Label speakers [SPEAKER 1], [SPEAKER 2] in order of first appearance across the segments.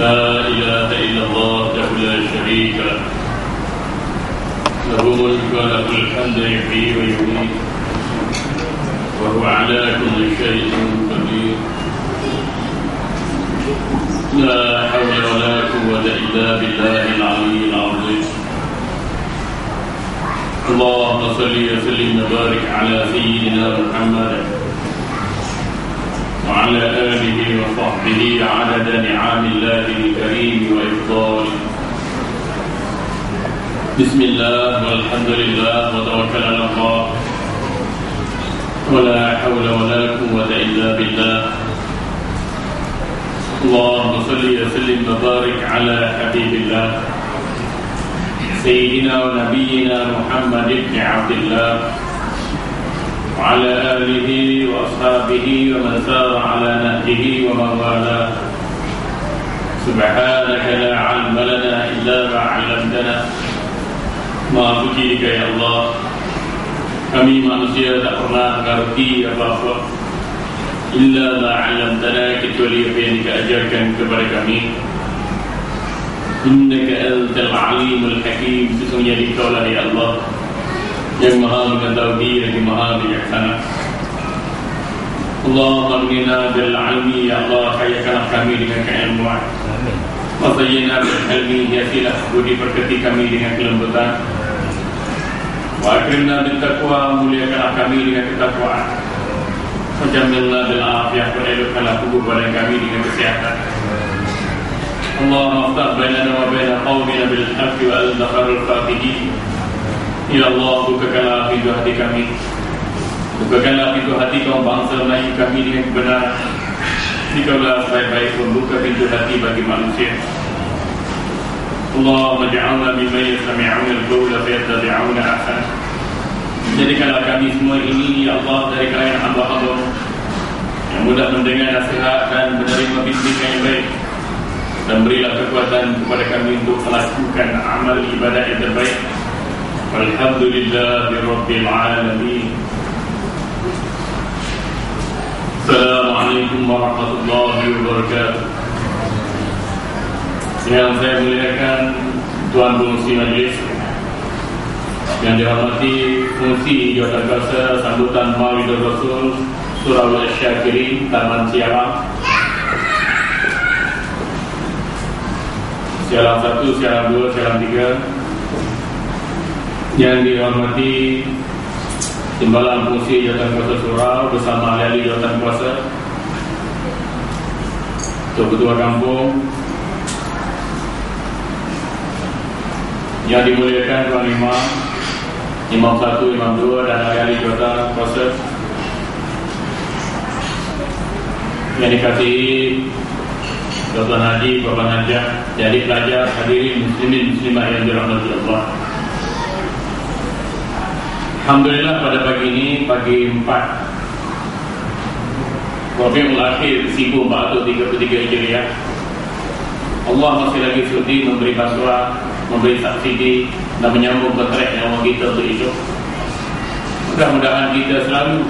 [SPEAKER 1] لا إله إلا الله وحده لا شريك له له الملك وله الحمد يحيي ويميت وهو على كل شيء قدير لا حول ولا قوة إلا بالله العلي العظيم اللهم صل وسلم وبارك على سيدنا محمد وعلى آله وصحبه عدد نعم الله الكريم وإفضاله. بسم الله والحمد لله وتوكل على الله ولا حول ولا قوة إلا بالله. اللهم صل وسلم وبارك على حبيب الله سيدنا ونبينا محمد بن عبد الله وعلى آله وأصحابه ومن سار على نهجه ومن والاه. سبحانك لا علم لنا إلا ما علمتنا. Maha puji ya Allah, kami manusia tak pernah mengerti apa-apa illa ma 'allamtana, kecuali apa yang diajarkan kepada kami. Innaka antal alimul hakim, sesungguhnya Dikaulah ya Allah yang maha mengetahui lagi maha bijaksana. Allahumma bina bil ilmi ya Allah, kayakanlah kami dengan keilmuan. Wa zayyinna bil hilmi, hiasilah budi berkati kami dengan kelembutan. Wa akrimna bil taqwa, muliakanlah kami dengan ketakwaan. Wa jammilna bil afiyah, elokkanlah tubuh badan kami dengan kesehatan. Allahumma aftah bainana wa baina qaumina bil haqqi wa al-zakharul fatihin. Ya Allah, bukakanlah pintu hati kami, bukakanlah pintu hati kaum bangsa Melayu kami dengan kebenaran. Dikaulah sebaik-baik pembuka pintu hati bagi manusia. Allahumma ja'alna mimman yastami'una al-qawla fayattabi'una ahsana. Jadikanlah kami semua ini ya Allah dari kalangan hamba-hamba yang mudah mendengar nasihat dan menerima bimbingan yang baik, dan berilah kekuatan kepada kami untuk melakukan amal ibadah yang terbaik. Alhamdulillahi Rabbil Alamin. Assalamualaikum warahmatullahi wabarakatuh. Yang saya muliakan Tuan Fungsi Majlis, yang dihormati Fungsi Jawatan Kuasa Sambutan Maulidur Rasul Surau Al-Syakirin Taman Siaram, Siaram 1, Siaram 2, Siaram 3. Yang dihormati Timbalan Fungsi Jawatan Kuasa Surau bersama ahli Jawatan Kuasa, Ketua Kampung, yang dimuliakan Tuan Imam, Imam 1, Imam 2 dan ahli Jawatan Kuasa, yang dikasihi Tuan Haji, Bapak Najah, jadi pelajar, hadirin muslimin muslimah yang dirahmati Allah. Alhamdulillah pada pagi ini, pagi 4 Rabiul Akhir 1433 Hijriah, Allah masih lagi sudi memberi bantuan, memberi subsidi dan menyambung kontrak nyawa kita untuk hidup. Mudah-mudahan kita selalu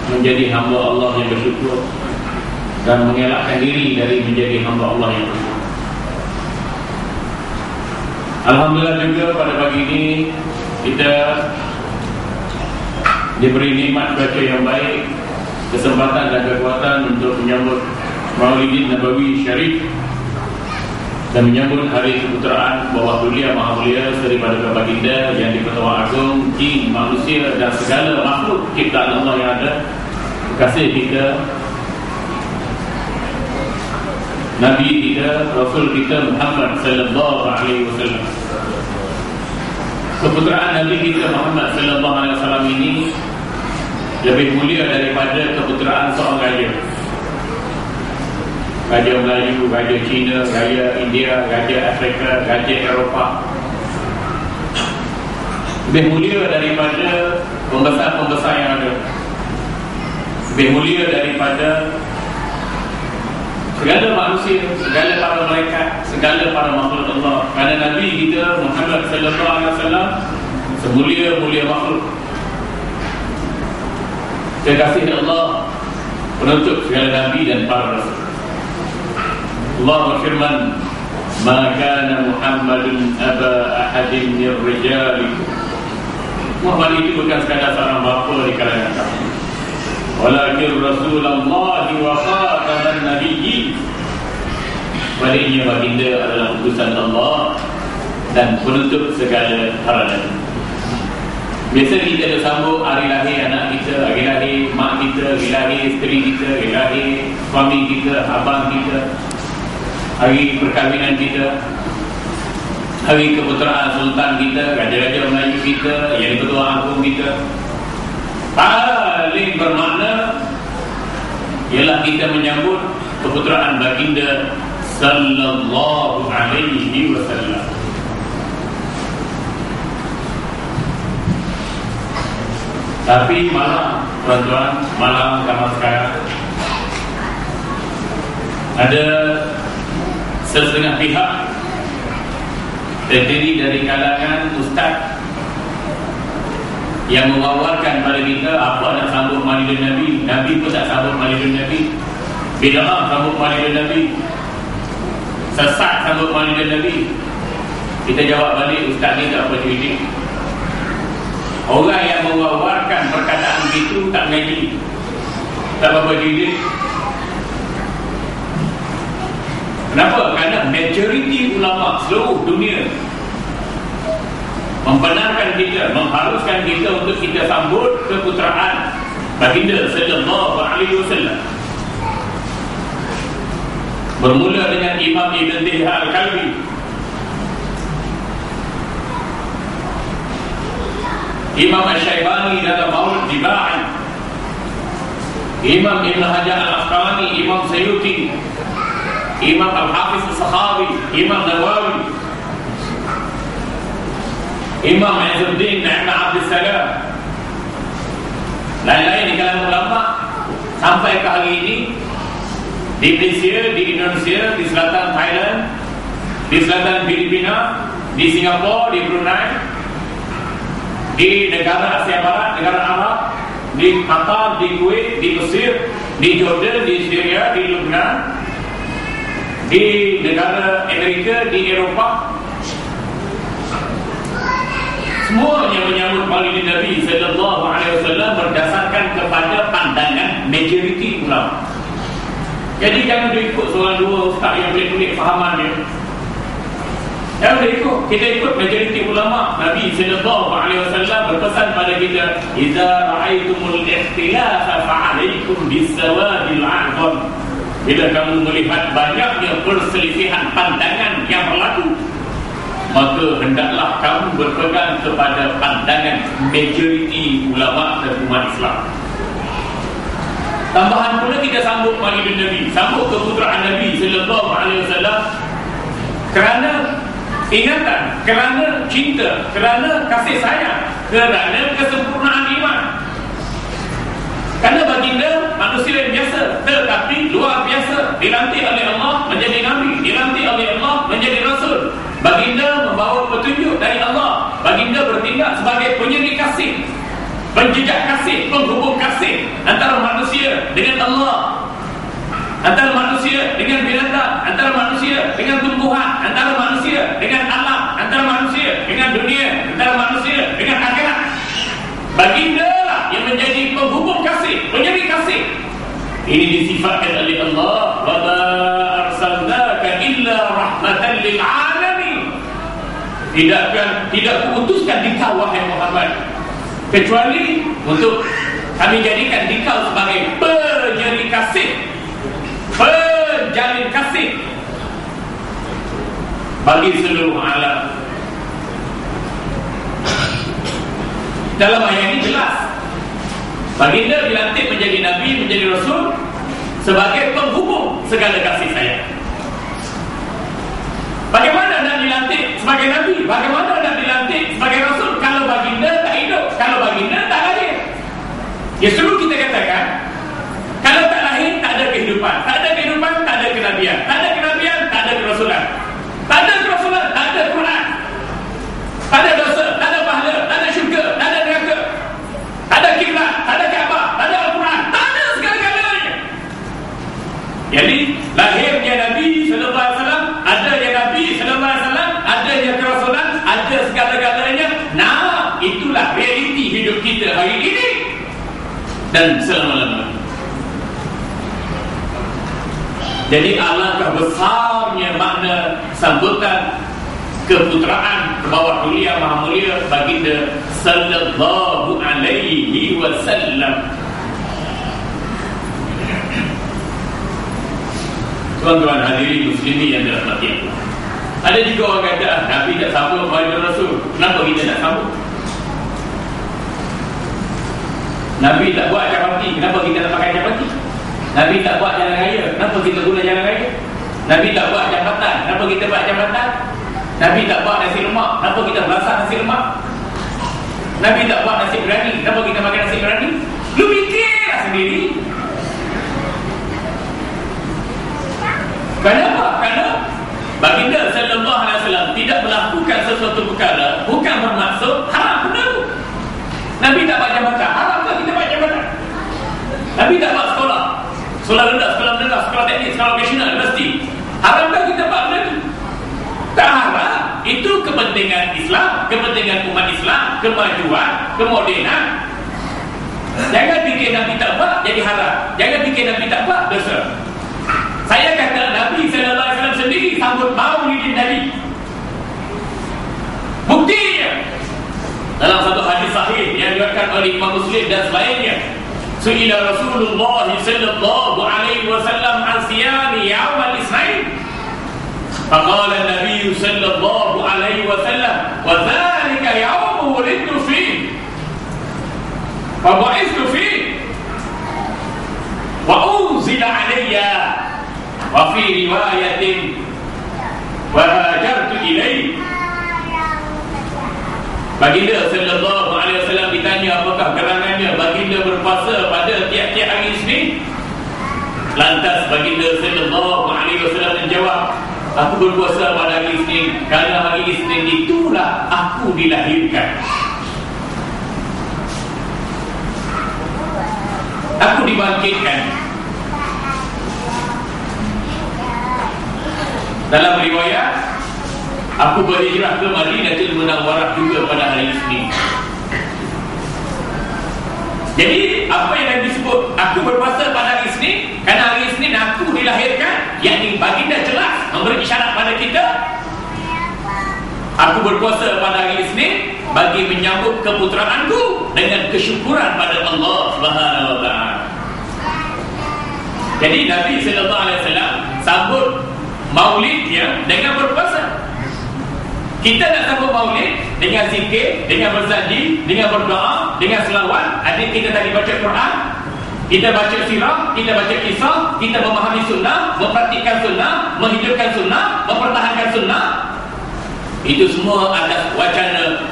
[SPEAKER 1] menjadi hamba Allah yang bersyukur dan mengelakkan diri dari menjadi hamba Allah yang bersyukur. Alhamdulillah juga pada pagi ini kita diberi nikmat cuaca yang baik, kesempatan dan kekuatan untuk menyambut Maulidin Nabawi Syarif dan menyambut hari keputeraan bawah dulia Maha Mulia Seri Paduka Baginda yang di-Pertuan Agong, jin, manusia dan segala makhluk ciptaan Allah yang ada. Kasih kita, Nabi kita, Rasul kita Muhammad sallallahu alaihi wasallam. Keputeraan Nabi kita Muhammad sallallahu alaihi wasallam ini lebih mulia daripada keputeraan seorang raja. Raja Melayu, Raja Cina, Raja India, Raja Afrika, Raja Eropah. Lebih mulia daripada pembesar-pembesar yang ada. Lebih mulia daripada segala manusia, segala para malaikat, segala para makhluk Allah. Kerana Nabi kita Muhammad sallallahu alaihi wasallam semulia-mulia makhluk. Terima kasih Allah penutup segala Nabi dan para Rasul. Allah berfirman, "Ma kana Muhammadun aba ahadin min rijalikum." Muhammad itu bukan sekadar seorang bapa di kalangan kamu, walakin Rasulullah wa khataman nabiyyin. Baliknya baginda adalah utusan Allah dan penutup segala para nabi. Biasa kita ada sambut hari lahir anak kita, hari lahir mak kita, hari lahir isteri kita, hari lahir suami kita, abang kita, hari perkahwinan kita, hari keputeraan sultan kita, raja-raja Melayu kita, yang ketua agung kita. Paling bermakna ialah kita menyambut keputeraan baginda sallallahu alaihi wasallam. Tapi malam, tuan-tuan, malam zaman sekarang ada setengah pihak terdiri dari kalangan ustaz yang mewawarkan pada kita apa nak sambut maulid Nabi. Nabi pun tak sambut maulid Nabi. Bid'ah sambut maulid Nabi. Sesat sambut maulid Nabi. Kita jawab balik, ustaz ni tak apa cerita. Orang yang mewawarkan perkataan begitu tak mengaji, tak apa cerita. Kenapa? Kerana majoriti ulama seluruh dunia membenarkan kita, mengharuskan kita untuk kita sambut keputeraan baginda sallallahu alaihi wasallam. Bermula dengan Imam Ibn Tihya Al-Kalbi, Imam Al-Syaibani dalam Maulid Jiba'i, Imam Ibn Hajar Al-Asqalani, Imam Sayyuti, Imam Al-Hafiz Al-Sakhawi, Imam Nawawi, Imam Izzuddin Ibn Abdul Salam, lain-lain di kalangan ulama sampai ke hari ini di Malaysia, di Indonesia, di selatan Thailand, di selatan Filipina, di Singapura, di Brunei, di negara Asia Barat, negara Arab, di Qatar, di Kuwait, di Mesir, di Jordan, di Syria, di Lebanon, di negara Amerika, di Eropah. Semua yang menyambut maulid Nabi sallallahu alaihi wasallam berdasarkan kepada pandangan majoriti ulama. Jadi jangan ikut seorang dua ustaz yang pelik-pelik fahaman dia. Jangan ikut, kita ikut majoriti ulama. Nabi sallallahu alaihi wasallam berpesan pada kita, "Idza ra'aitumul ikhtilafa fa'alaikum bis-sawadil 'azam." Bila kamu melihat banyaknya perselisihan pandangan yang berlaku, maka hendaklah kamu berpegang kepada pandangan majoriti ulama dan umat Islam. Tambahan pula kita sambut maulid Nabi, sambut keputeraan Nabi sallallahu alaihi wasallam kerana ingatan, kerana cinta, kerana kasih sayang, kerana kesempurnaan iman. Kerana baginda manusia yang biasa, tetapi luar biasa, dilantik oleh Allah menjadi Nabi, dilantik oleh Allah menjadi Rasul. Baginda membawa petunjuk dari Allah. Baginda bertindak sebagai penyeri kasih, penjejak kasih, penghubung kasih antara manusia dengan Allah, antara manusia dengan binatang, antara manusia dengan tumbuhan, antara manusia dengan alam, antara manusia dengan dunia, antara manusia dengan akhirat. Baginda lah yang menjadi penghubung kasih, penyeri kasih. Ini disifatkan oleh Allah, wa ma arsalnaka illa rahmatan lil alamin. Tidak kuutuskan dikau wahai Muhammad kecuali untuk kami jadikan dikau sebagai penyeri kasih, penjalin kasih bagi seluruh alam. Dalam ayat ini jelas baginda dilantik menjadi Nabi, menjadi Rasul sebagai penghubung segala kasih sayang. Bagaimana nak dilantik sebagai Nabi? Bagaimana nak dilantik sebagai Rasul kalau baginda tak hidup, kalau baginda tak lahir? Ya suruh kita katakan, kalau tak lahir tak ada kehidupan, tak ada kehidupan tak ada kenabian, tak ada kenabian tak ada kerasulan, tak ada kerasulan tak ada Quran, tak ada dosa, tak ada pahala, tak ada syurga, tak ada neraka, tak ada kiblat, tak ada Kaabah, tak ada Al-Quran, tak ada segala-galanya. Jadi lahirnya Nabi sallallahu dan selama-lamanya. Jadi alangkah besarnya makna sambutan keputeraan ke bawah dunia maha mulia baginda sallallahu alaihi wasallam. Tuan-tuan hadirin muslimin yang dirahmati Allah, ada juga orang kata Nabi tak sambut kepada Rasul, kenapa kita nak sambut? Nabi tak buat capati, kenapa kita nak pakai capati? Nabi tak buat jalan raya, kenapa kita guna jalan raya? Nabi tak buat jambatan, kenapa kita buat jambatan? Nabi tak buat nasi lemak, kenapa kita masak nasi lemak? Nabi tak buat nasi biryani, kenapa kita makan nasi biryani? Lu fikirlah sendiri. Kenapa? Kerana baginda sallallahu alaihi wasallam tidak melakukan sesuatu perkara bukan bermaksud haram benda tu. Nabi tak buat jambatan, haram ke kita buat jambatan? Nabi tak buat sekolah, sekolah rendah, sekolah menengah, sekolah teknik, sekolah vocational, universiti, haram ke kita buat benda tu? Tak haram. Itu kepentingan Islam, kepentingan umat Islam, kemajuan, kemodenan. Jangan fikir Nabi tak buat jadi haram, jangan fikir Nabi tak buat dosa. Saya kata Nabi sallallahu alaihi wasallam sendiri sambut maulidin Nabi. Buktinya dalam satu hadis sahih yang diriwayatkan oleh Imam Muslim dan selainnya, su'ila Rasulullah sallallahu alaihi wasallam an siyami yaum al-itsnain. Faqala an-nabiy sallallahu alaihi wasallam wa dzalika yaum wulidtu fihi wa bu'ithtu fihi wa unzila alayya wa fi riwayatin wa hajartu ilayhi. Baginda sallallahu alaihi wasallam ditanya apakah gerangannya baginda berpuasa pada tiap-tiap hari Isnin. Lantas baginda sallallahu alaihi wasallam menjawab, aku berpuasa pada hari Isnin kerana hari Isnin itulah aku dilahirkan. Aku dibangkitkan. Dalam riwayat, aku berhijrah ke Madinatul Munawwarah juga pada hari Isnin. Jadi apa yang disebut aku berpuasa pada hari Isnin kerana hari Isnin aku dilahirkan, yakni baginda jelas memberi isyarat pada kita, aku berpuasa pada hari Isnin bagi menyambut keputeraanku dengan kesyukuran pada Allah Subhanahu wa taala. Jadi Nabi sallallahu alaihi wasallam sambut maulidnya dengan berpuasa. Kita nak sambut maulid dengan zikir, dengan berjanji, dengan berdoa, dengan selawat. Adik kita tadi baca Quran, kita baca sirah, kita baca kisah, kita memahami sunnah, mempraktikkan sunnah, menghidupkan sunnah, mempertahankan sunnah. Itu semua atas wacana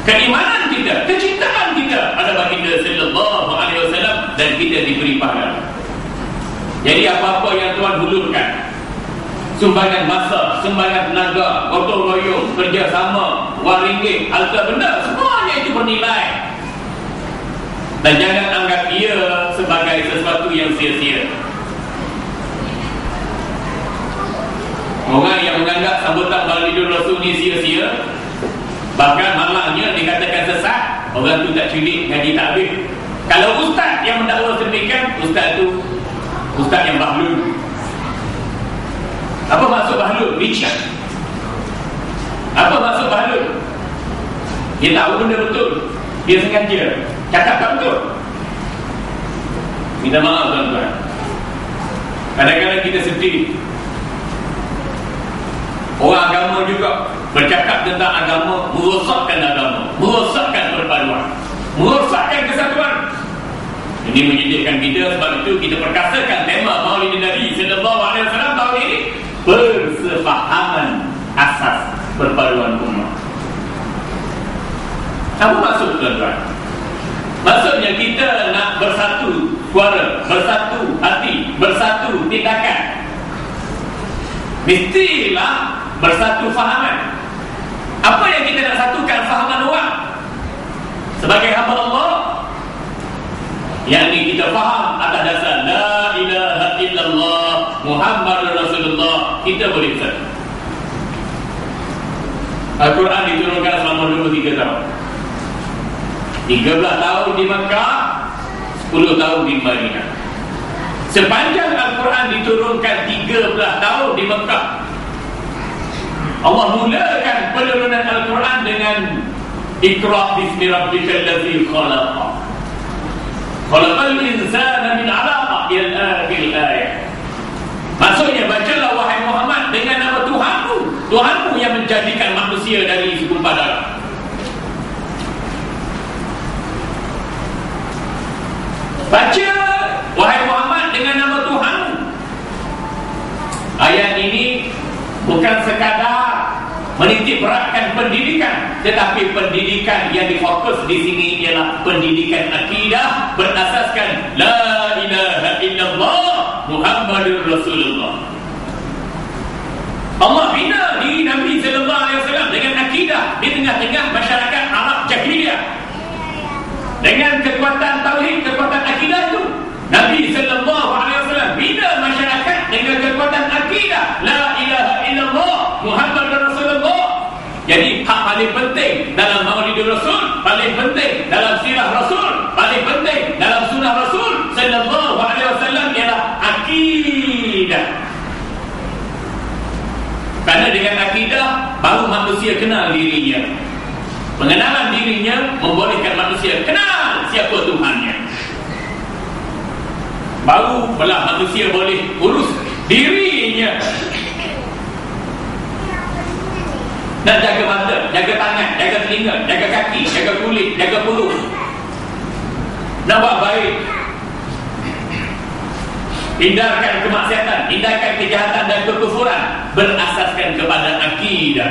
[SPEAKER 1] keimanan kita, kecintaan kita pada baginda sallallahu alaihi wasallam, dan kita diberi pahala. Jadi apa-apa yang Tuhan hulurkan, sumbangan masa, sumbangan tenaga, gotong royong, kerjasama, wang ringgit, harta benda, semuanya itu bernilai. Dan jangan anggap ia sebagai sesuatu yang sia-sia. Orang yang menganggap sambutan Maulidul Rasul ni sia-sia, bahkan malangnya dikatakan sesat, orang tu tak cerdik, ngaji tak habis. Kalau ustaz yang mendakwa demikian, ustaz tu ustaz yang bahlul. Apa maksud bahlul? Richard. Apa maksud bahlul? Dia tahu benda betul, dia sengaja cakap tak betul. Minta maaf tuan-tuan, kadang-kadang kita sedih. Orang agama juga bercakap tentang agama, merosakkan perpaduan, merosakkan kesatuan. Ini menyedihkan kita. Sebab itu kita perkasakan tema Maulid Nabi sallallahu alaihi wasallam tahun ini, persefahaman asas perpaduan umat. Apa maksud tuan-tuan? Maksudnya kita nak bersatu suara, bersatu hati, bersatu tindakan. Mestilah bersatu fahaman. Apa yang kita nak satukan fahaman orang sebagai hamba Allah, yakni kita faham atas dasar la ilaha illallah Muhammadur Rasulullah, kita boleh bersatu. Al-Quran diturunkan selama 23 tahun. 13 tahun di Makkah, 10 tahun di Madinah. Sepanjang Al-Quran diturunkan 13 tahun di Mekah. Allah mulakan penurunan Al-Quran dengan Iqra' bismi rabbikal ladzi khalaq. Khalaqal insana min 'alaq ila akhir ayat. Maksudnya, bacalah wahai Muhammad dengan nama Tuhanmu. Tuhanmu yang menjadikan manusia dari segumpal darah. Baca wahai Muhammad dengan nama Tuhanmu. Ayat ini bukan sekadar menitik beratkan pendidikan, tetapi pendidikan yang difokus di sini ialah pendidikan akidah berasaskan la ilaha illallah Muhammadur Rasulullah. Allah bina diri Nabi sallallahu alaihi wasallam dengan akidah di tengah-tengah masyarakat Arab jahiliyah. Dengan kekuatan tauhid, kekuatan akidah itu, Nabi sallallahu alaihi wasallam bina masyarakat dengan kekuatan akidah la ilaha illallah Muhammadur Rasulullah. Jadi hak paling penting dalam Maulidur Rasul, paling penting dalam sirah Rasul, paling penting dalam sunnah Rasul sallallahu alaihi wasallam ialah akidah. Karena dengan akidah baru manusia kenal dirinya. Pengenalan dirinya membolehkan manusia kenal siapa Tuhannya. Baru pula manusia boleh urus dirinya. Nak jaga mata, jaga tangan, jaga telinga, jaga kaki, jaga kulit, jaga perut. Nak buat baik, hindarkan kemaksiatan, hindarkan kejahatan dan kekufuran, berasaskan kepada akidah.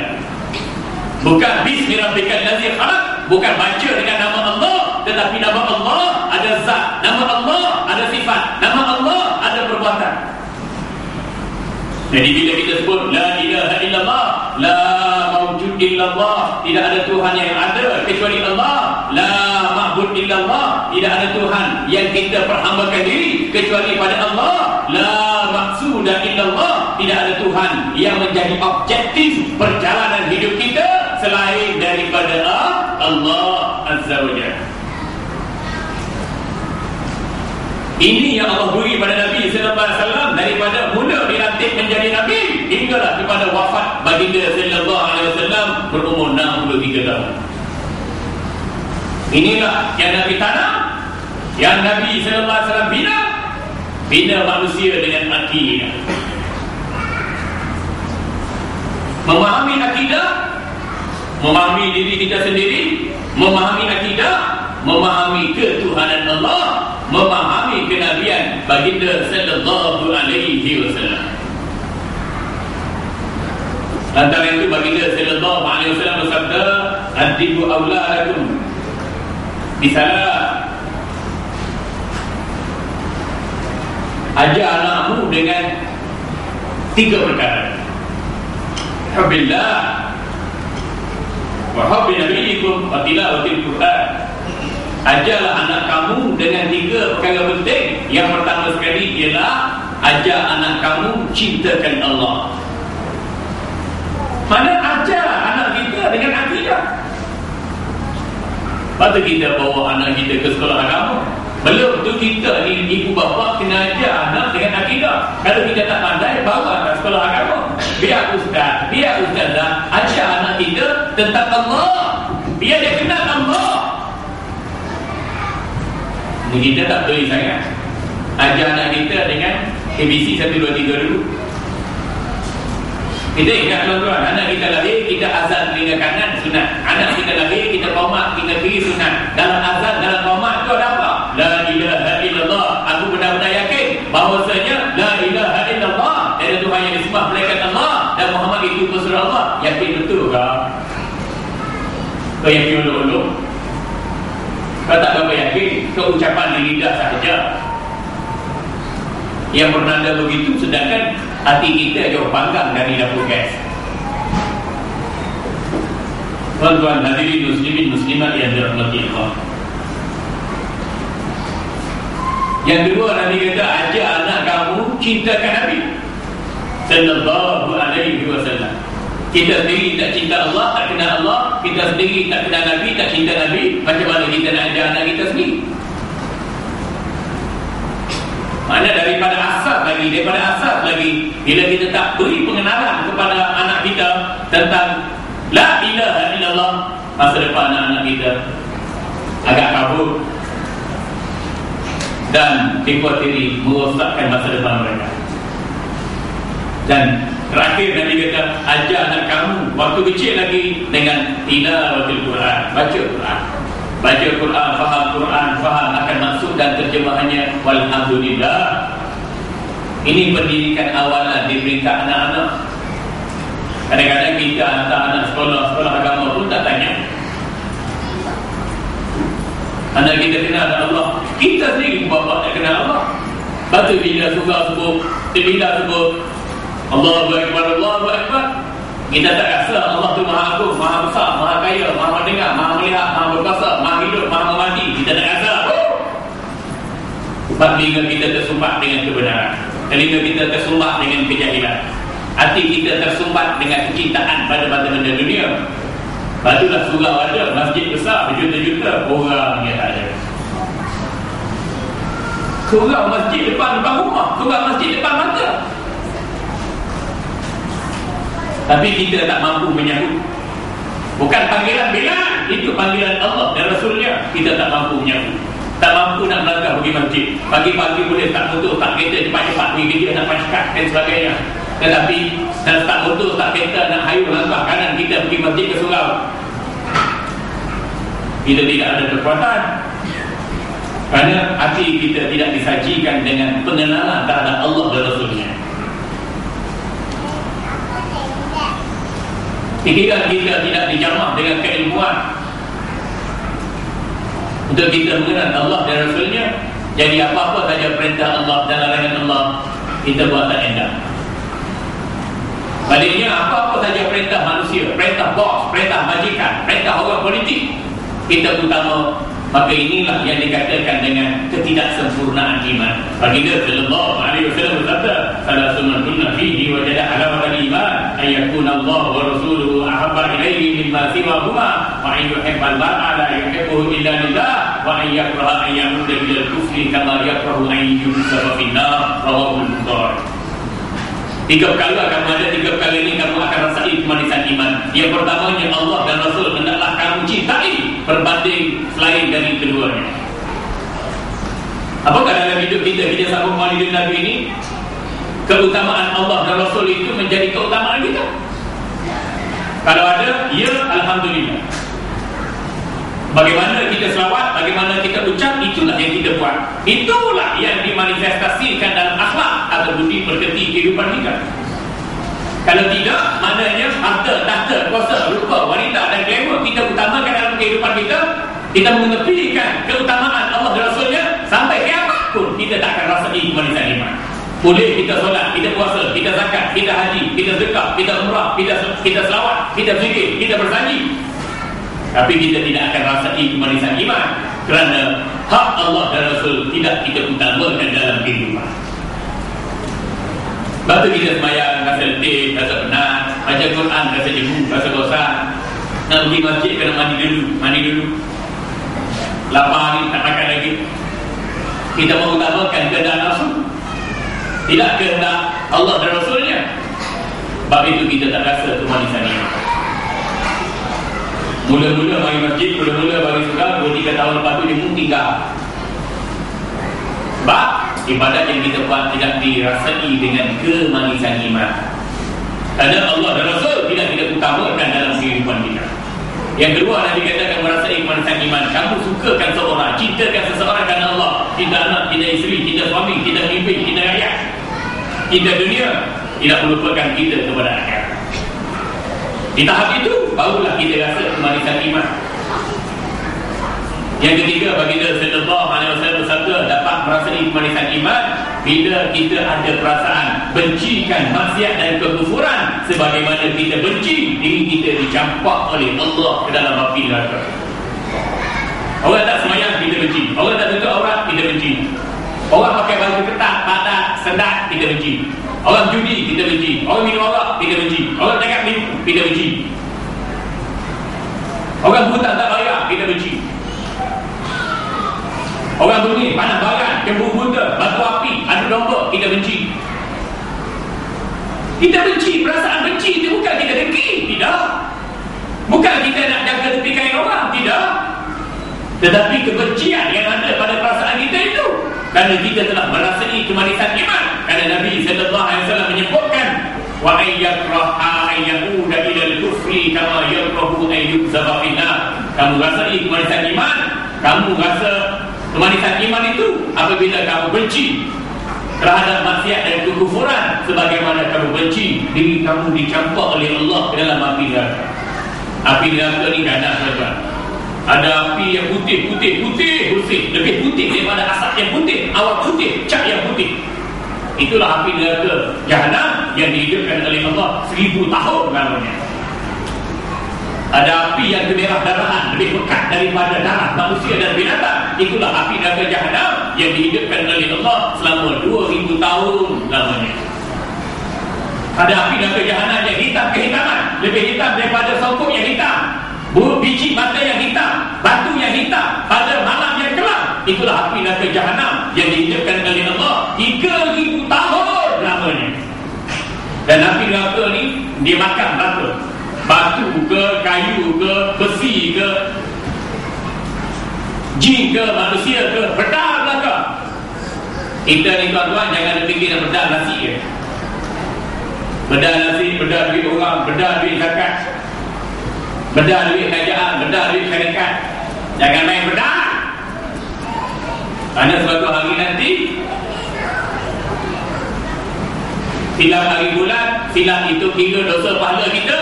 [SPEAKER 1] Bukan bismi rabbikal ladzi khalaq, bukan baca dengan nama Allah, tetapi nama Allah ada zat, nama Allah ada sifat, nama Allah ada perbuatan. Jadi bila kita sebut la ilaha illallah, la mawjud illallah, tidak ada Tuhan yang ada kecuali Allah, la ma'bud illallah, tidak ada Tuhan yang kita perhambakan diri kecuali pada Allah, la maqsuda illallah, tidak ada Tuhan yang menjadi objektif perjalanan hidup kita selain daripada Allah Azza wa Jalla. Ini yang Allah beri pada Nabi sallallahu alaihi wasallam daripada mula dilantik menjadi Nabi hinggalah kepada wafat baginda sallallahu alaihi wasallam berumur 63 tahun. Inilah yang Nabi tanam, yang Nabi sallallahu alaihi wasallam bina manusia dengan akidah. Memahami akidah, memahami diri kita sendiri, memahami akidah, memahami ketuhanan Allah, memahami kenabian baginda sallallahu alaihi wasallam. Antara itu baginda sallallahu alaihi wasallam bersabda, "Adibu auladakum bisalah." Ajar anakmu dengan 3 perkara. Hubbillah wa hubbi nabiyikum wa tilawatil Quran. Ajarlah anak kamu dengan 3 perkara penting. Yang pertama sekali ialah ajar anak kamu cintakan Allah. Mana ajar anak kita dengan akidah. Patut kita bawa anak kita ke sekolah agama. Belum tu kita ni ibu bapa kena ajar anak dengan akidah. Kalau kita tak pandai, bawa ke sekolah agama. Biar ustaz, biar ustazah ajar anak kita tentang Allah. Biar dia kenal Allah. Kita tak boleh sangat. Ajar anak kita dengan ABC 1, 2, 3 dulu. Kita ingat tuan-tuan, anak kita lahir, kita azan telinga kanan, sunat. Anak kita lahir, kita qomat telinga kiri, sunat. Dalam azan, dalam qomat tu ada apa? La ilaha illallah. Aku benar-benar yakin bahawasanya la ilaha illallah, ada Tuhan yang disembah malaikat Allah dan Muhammad itu utusan Allah. Yakin betul ke? Kau yakin ulung-ulung? Kau tak berapa yakin? Kau ucapan di lidah sahaja yang bernada begitu, sedangkan hati kita jauh panggang dari dapur gas. Tuan-tuan hadirin muslimin muslimat yang dirahmati Allah. Yang kedua, Nabi kata ajar anak kamu cintakan Nabi sallallahu alaihi wasallam. Kita sendiri tak cinta Allah, tak kenal Allah. Kita sendiri tak kenal Nabi, tak cinta Nabi. Macam mana kita nak ajar anak kita sendiri? Maknanya daripada asas lagi bila kita tak beri pengenalan kepada anak kita tentang la ilaha illallah, masa depan anak-anak kita agak kabur dan dikuatiri merosakkan masa depan mereka. Dan terakhir Nabi kata, ajar anak kamu waktu kecil lagi dengan tilawatul Quran, baca Quran, faham akan maksud dan terjemahannya. Walhamdulillah, ini pendidikan awalan di peringkat anak-anak. Kadang-kadang kita hantar anak sekolah agama pun tak tanya anak kita kenal Allah. Kita sendiri bapa tak kenal Allah. Batu bila sebut Allahu Akbar, kita tak rasa Allah tu maha agung, maha besar, maha kaya, maha mendengar, maha melihat, maha berkuasa, maha hidup, maha memati. Kita tak rasa. Sebab telinga kita tersumbat dengan kebenaran, telinga kita tersumbat dengan kejahilan, hati kita tersumbat dengan kecintaan pada benda dunia. Batulah surau ada, masjid besar berjuta-juta, orang yang tak ada. Surau masjid depan rumah, surau masjid depan mata, tapi kita tak mampu menyambut. Bukan panggilan Bilal, itu panggilan Allah dan Rasulnya. Kita tak mampu menyambut, tak mampu nak melangkah pergi masjid. Pagi-pagi boleh tak motor, tak kereta, cepat-cepat pergi kerja, nak masyarakat dan sebagainya. Tetapi tak motor, tak kereta, nak hayuh langkah kanan kita pergi masjid ke surau, kita tidak ada kekuatan. Kerana hati kita tidak disajikan dengan pengenalan terhadap Allah dan Rasulnya. Pikiran kita tidak dijamah dengan keilmuan untuk kita mengenal Allah dan Rasulnya. Jadi apa-apa saja perintah Allah dan larangan Allah kita buat tak endang. Baliknya apa-apa saja perintah manusia, perintah bos, perintah majikan, perintah orang politik, kita utama. Maka inilah yang dikatakan dengan ketidaksempurnaan iman. Baginda sallallahu alaihi wasallam bersabda, "Salah sunnatun fihi wajada halawatul iman, ayyakuna Allah wa rasuluhu ahabba ilaihi mimma siwahuma, wa an yuhibbal mar'a la yuhibbuhu illa lillah, wa an yakraha an yamuda ila al-kufri kama yakrahu an yusaba fin nar." Rawahul Bukhari. 3 perkara kamu ada, 3 perkara ini kamu akan rasai kemanisan iman. Yang pertamanya, Allah dan Rasul hendaklah kamu cintai berbanding selain dari keduanya. Apakah dalam hidup kita sambung maulid Nabi ini, keutamaan Allah dan Rasul itu menjadi keutamaan kita? Kalau ada, ya alhamdulillah. Bagaimana kita selawat, bagaimana kita ucap, itulah yang kita buat. Itulah yang dimanifestasikan dalam akhlak atau budi pekerti kehidupan kita. Kalau tidak, maknanya harta, tahta, kuasa, rupa, wanita dan glamour kita utamakan dalam kehidupan kita. Kita mengepikan keutamaan Allah dan Rasulnya, sampai kiamat pun kita tak akan rasai kemanisan iman. Boleh kita solat, kita puasa, kita zakat, kita haji, kita sedekah, kita umrah, kita selawat, kita zikir, kita bersaji, tapi kita tidak akan rasai kemanisan iman kerana hak Allah dan Rasul tidak kita utamakan dalam kehidupan. Lepas tu kita sembahyang, rasa letih, rasa penat, baca Quran, rasa jenuh, rasa bosan, nak pergi masjid kena mandi dulu, lapar ni, tak makan lagi. Kita mengutamakan kehendak nafsu, tidak kehendak Allah dan Rasulnya. Sebab itu kita tak rasa kemanisan iman. Mula-mula bagi masjid, mula-mula bagi surau, 2-3 tahun lepas tu dia pun tinggal. Sebab ibadat yang kita buat tidak dirasai dengan kemanisan iman. Kerana Allah dan Rasul tidak kita utamakan dalam kehidupan kita. Yang kedua, Nabi katakan merasai kemanisan iman. Kamu sukakan seorang, cintakan seseorang kerana Allah. Cinta anak, cinta isteri, cinta suami, cinta pemimpin, cinta rakyat, cinta dunia, tidak melupakan kita kepada akhirat. Di tahap itu barulah kita rasa kemanisan iman. Yang ketiga, baginda sallallahu alaihi wasallam bersabda, dapat merasai kemanisan iman bila kita ada perasaan bencikan maksiat dan kekufuran sebagaimana kita benci diri kita dicampak oleh Allah ke dalam api neraka. Orang tak sembahyang, kita benci. Orang tak tutup aurat, kita benci. Orang pakai baju ketat, padat, sendat, kita benci. Orang judi, kita benci. Orang minum arak, kita benci. Orang cakap minum, kita benci. Orang hutang tak bayar, kita benci. Orang bunyi, panas baran, cemburu buta, batu api, adu Kita benci, perasaan benci itu bukan kita dengki, tidak. Bukan kita nak jaga tepi kain orang, tidak. Tetapi kebencian yang ada pada perasaan kita itu kerana kita telah merasai kemanisan iman. Kerana Nabi SAW menyebutkan wa ayyakraha ayyuda ila al-kufri kama yakrahu ayyuzaba fina. Kamu rasai kemanisan iman, kamu rasa kemanisan iman itu apabila kamu benci terhadap maksiat dan kekufuran sebagaimana kamu benci diri kamu dicampak oleh Allah ke dalam api neraka. Api neraka ni ganas, tuan-tuan. Ada api yang putih, lebih putih daripada asap yang putih, awak putih, cat yang putih. Itulah api neraka Jahannam yang dihidupkan oleh Allah 1000 tahun lamanya. Ada api yang kemerah darahan, lebih pekat daripada darah manusia dan binatang. Itulah api neraka Jahannam yang dihidupkan oleh Allah selama 2000 tahun lamanya. Ada api neraka Jahannam yang hitam kehitaman, lebih hitam daripada songkok yang hitam, biji bata yang hitam, batu yang hitam pada malam yang kelam. Itulah api neraka Jahannam yang dihidupkan oleh Allah 3000 tahun lamanya. Dan api neraka ni dia makan apa? Batu ke, kayu ke, besi ke, jin ke, manusia ke, bedar belaka. Kita ni tuan-tuan jangan fikir nak bedar nasi ke. Bedar nasi, bedar duit orang, bedar duit zakat, bedar duit kerajaan, bedar duit syarikat. Jangan main bedar. Kerana suatu hari nanti silap hari bulan, silap itu kira dosa pahala kita.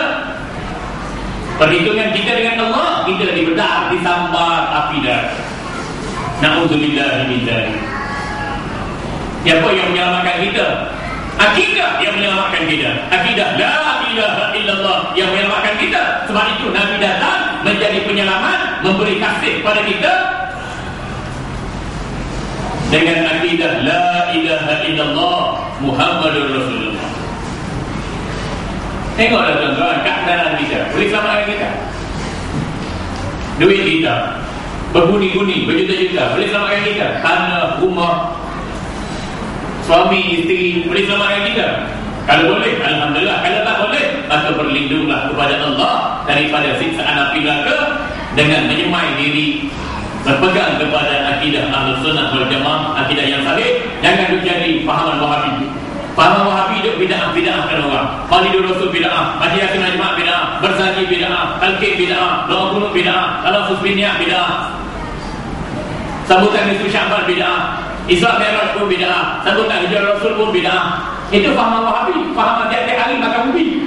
[SPEAKER 1] Perhitungan kita dengan Allah, kita dibedar, disambar api neraka. Na'udzubillah min dzalik. Siapa yang menyelamatkan kita? Akidah yang menyelamatkan kita. Akidah la ilaha illallah yang menyelamatkan kita. Sebab itu Nabi datang menjadi penyelamat, memberi kasih pada kita dengan akidah la ilaha illallah Muhammadur Rasulullah. Tengoklah tuan-tuan, keadaan kita boleh selamatkan kita. Duit kita berbuni-buni, berjuta-juta boleh selamatkan kita. Tanah, rumah, suami, isteri boleh selamatkan kita. Kalau boleh, alhamdulillah. Kalau tak boleh, maka berlindunglah kepada Allah daripada siksaan api neraka dengan menyemai diri, berpegang kepada akidah Ahlus Sunnah wal Jamaah, akidah yang sahih. Jangan menjadi fahaman Wahabi. Fahaman Wahabi itu bid'ah-bid'ahkan orang. Maulidur Rasul bid'ah, Majlis Najmah bid'ah, Berzaki bid'ah, Talqin bid'ah, Doa Qunut bid'ah, Talafuz Binniyah bid'ah, sambutan Nisfu Sya'ban bid'ah, Isra Mi'raj pun bid'ah, sambutan Hijrah Rasul pun bid'ah. Itu fahaman Wahabi, fahaman tiap-tiap hari makan ubi.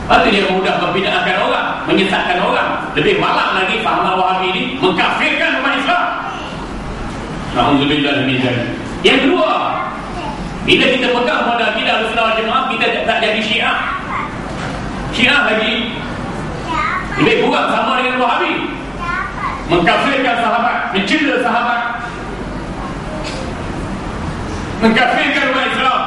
[SPEAKER 1] Lepas dia mudah membid'ahkan orang, menyesatkan orang. Lebih malang lagi fahaman Wahabi ini mengkafirkan umat Islam. Na'udzubillah min dzalik. Yang kedua, bila kita pegang pada akidah Ahlussunnah wal Jamaah, kita tak jadi Syiah. Syiah lagi lebih kurang sama dengan Wahabi, mengkafirkan sahabat, mencela sahabat, mengkafirkan umat Islam,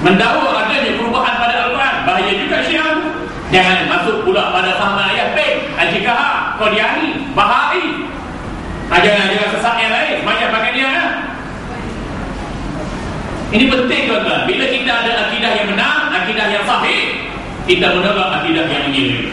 [SPEAKER 1] mendakwa adanya perubahan pada Al-Quran. Bahaya juga Syiah. Jangan masuk pula pada sama ayat Al-Jikaha, Qadiani, Bahai, ajaran-ajaran sesat yang lain. Banyak pakai dia kan? Ini penting tuan-tuan. Bila kita ada akidah yang benar, akidah yang sahih, kita menolak akidah yang menyirik.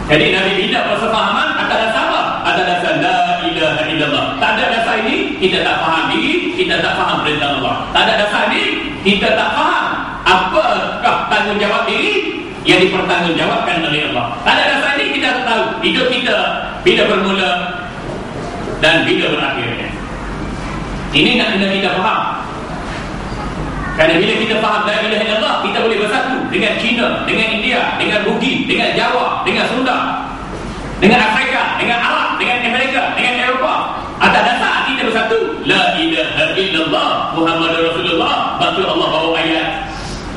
[SPEAKER 1] Jadi Nabi tidak persefahaman atas dasar apa? Atas dasar la ilaha illallah. Tak ada dasar ini, kita tak faham diri, kita tak faham perintah Allah. Tak ada dasar ini, kita tak faham apakah tanggungjawab diri yang dipertanggungjawabkan oleh Allah. Tak ada dasar ini, kita tak tahu hidup kita bila bermula dan bila berakhirnya. Ini nak kena kita faham. Kerana bila kita faham la ilaha illallah, kita boleh bersatu dengan China, dengan India, dengan Bugis, dengan Jawa, dengan Sunda, dengan Afrika, dengan Arab, dengan Amerika, dengan Eropah. Atas dasar kita bersatu la ilaha illallah Muhammadur Rasulullah. Maksud Allah bawa ayat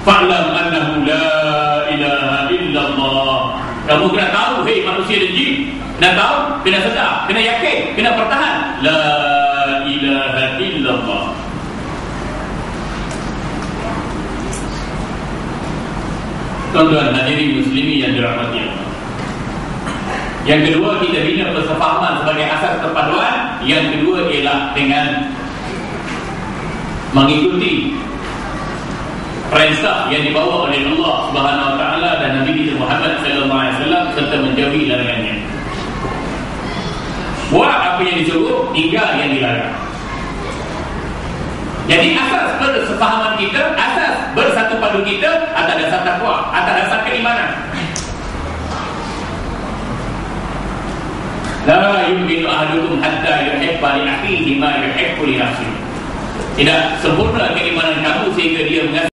[SPEAKER 1] fa'lam annahu la ilaha illallah. Kamu kena tahu, hei manusia dan jin, kena tahu, kena sedar, kena yakin, kena pertahan la ilaha illallah. Tuan-tuan hadirin muslimin yang dirahmati Allah. Yang kedua, kita bina persefahaman sebagai asas perpaduan. Yang kedua ialah dengan mengikuti perintah yang dibawa oleh Allah Subhanahu wa taala dan Nabi kita Muhammad sallallahu alaihi wasallam serta menjauhi larangannya. Buat apa yang disuruh, tinggal yang dilarang. Jadi asas bersefahaman kita, asas bersatu padu kita atas dasar takwa, atas dasar keimanan. La yu'minu ahadukum hatta yuhibba li akhihi ma yuhibbu li nafsihi. Tidak sempurna keimanan kamu sehingga dia mengasihi